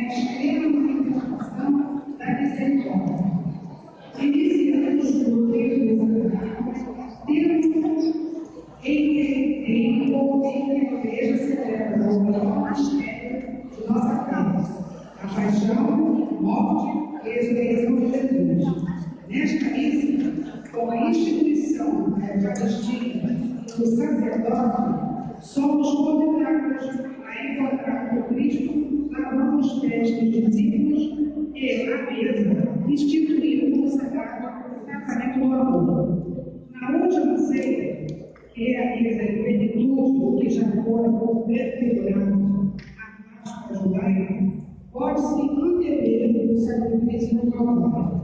extrema manifestação da misericórdia. Iniciamos o livro temos em a igreja celebra o maior mistério de nossa fé, a paixão, morte e ressurreição de Jesus. Nesta missa, com a instituição da Eucaristia do sacerdote, somos convidados a encontrar com Cristo, lavando os pés dos discípulos e, à mesa, instituindo o sagrado sacramento do amor. Na última ceia, que é a mesa de plenitude, que já fora prefigurado a Páscoa judaica, pode-se antever o sacrifício do Calvário.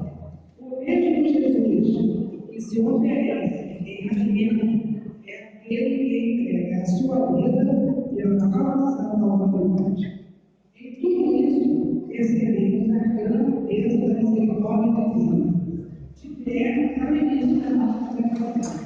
O mesmo Jesus que se oferece em alimento é aquele que entrega a sua vida pela salvação da humanidade. Em tudo isso, percebemos a grandeza da misericórdia divina. De pé, ao início da nossa reflexão.